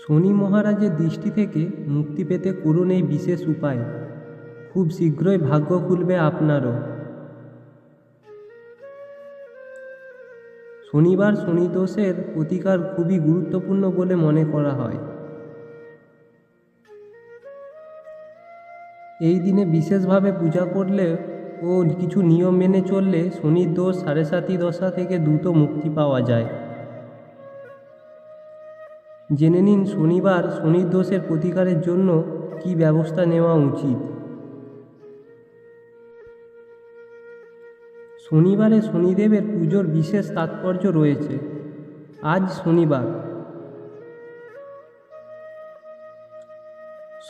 শনি মহারাজের দৃষ্টি থেকে মুক্তি পেতে করুন এই বিশেষ উপায়। খুব শীঘ্রই ভাগ্য খুলবে আপনারও। শনিবার শনিদোষের প্রতিকার খুবই গুরুত্বপূর্ণ বলে মনে করা হয়। এই দিনে বিশেষভাবে পূজা করলে ও কিছু নিয়ম মেনে চললে শনির দোষ সাড়ে সাতি দশা থেকে দ্রুত মুক্তি পাওয়া যায়। জেনে নিন শনিবার শনির দোষের প্রতিকারের জন্য কী ব্যবস্থা নেওয়া উচিত। শনিবারে শনিদেবের পুজোর বিশেষ তাৎপর্য রয়েছে। আজ শনিবার,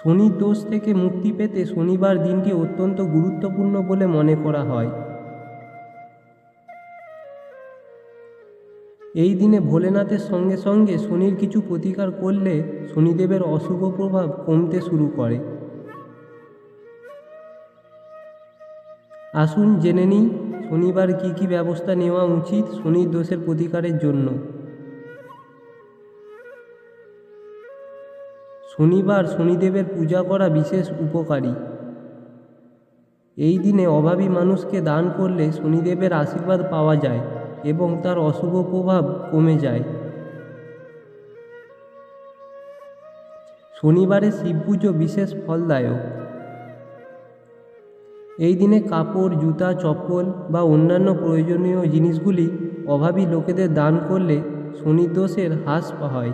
শনির দোষ থেকে মুক্তি পেতে শনিবার দিনটি অত্যন্ত গুরুত্বপূর্ণ বলে মনে করা হয়। এই দিনে ভোলেনাথের সঙ্গে সঙ্গে শনির কিছু প্রতিকার করলে শনিদেবের অশুভ প্রভাব কমতে শুরু করে। আসুন জেনে নিই শনিবার কী কী ব্যবস্থা নেওয়া উচিত শনির দোষের প্রতিকারের জন্য। শনিবার শনিদেবের পূজা করা বিশেষ উপকারী। এই দিনে অভাবী মানুষকে দান করলে শনিদেবের আশীর্বাদ পাওয়া যায় এবং তার অশুভ প্রভাব কমে যায়। শনিবারে শিব পুজো বিশেষ ফলদায়ক। এই দিনে কাপড়, জুতা, চপ্পল বা অন্যান্য প্রয়োজনীয় জিনিসগুলি অভাবী লোকেদের দান করলে শনির দোষের হ্রাস হয়।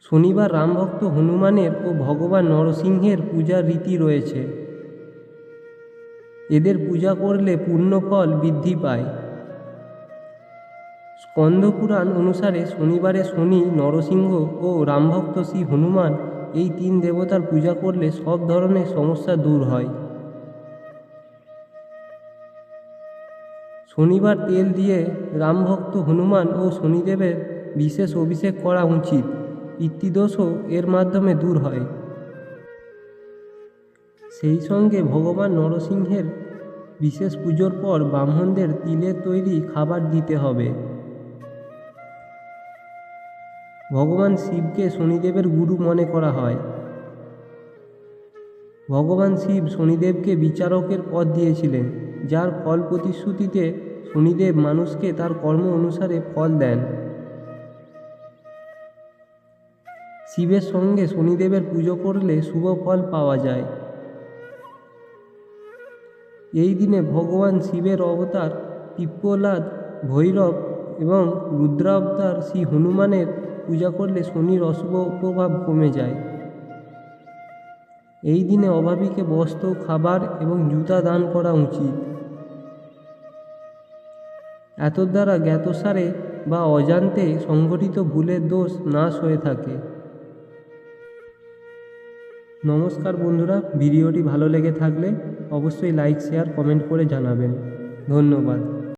শনিবার রামভক্ত হনুমানের ও ভগবান নরসিংহের পূজার রীতি রয়েছে। এদের পূজা করলে পুণ্যফল বৃদ্ধি পায়। স্কন্দ পুরাণ অনুসারে শনিবারে শনি, নরসিংহ ও রামভক্ত শ্রী হনুমান এই তিন দেবতার পূজা করলে সব ধরনের সমস্যা দূর হয়। শনিবার তেল দিয়ে রামভক্ত হনুমান ও শনিদেবের বিশেষ অভিষেক করা উচিত। পিতৃদোষও এর মাধ্যমে দূর হয়। সেই সঙ্গে ভগবান নরসিংহের বিশেষ পুজোর পর ব্রাহ্মণদের তিলের তৈরি খাবার দিতে হবে। ভগবান শিবকে শনিদেবের গুরু মনে করা হয়। ভগবান শিব শনিদেবকে বিচারকের পদ দিয়েছিলেন, যার ফল প্রতিশ্রুতিতে শনিদেব মানুষকে তার কর্ম অনুসারে ফল দেন। শিবের সঙ্গে শনিদেবের পুজো করলে শুভ ফল পাওয়া যায়। এই দিনে ভগবান শিবের অবতার পিপ্পলাদ, ভৈরব এবং রুদ্রাবতার শ্রী হনুমানের পূজা করলে শনির অশুভ প্রভাব কমে যায়। এই দিনে অভাবীকে বস্ত্র, খাবার এবং জুতা দান করা উচিত। এত দ্বারা জ্ঞাতসারে বা অজান্তে সংঘটিত ভুলের দোষ নাশ হয়ে থাকে। নমস্কার বন্ধুরা, ভিডিওটি ভালো লেগে থাকলে অবশ্যই লাইক, শেয়ার, কমেন্ট করে জানাবেন। ধন্যবাদ।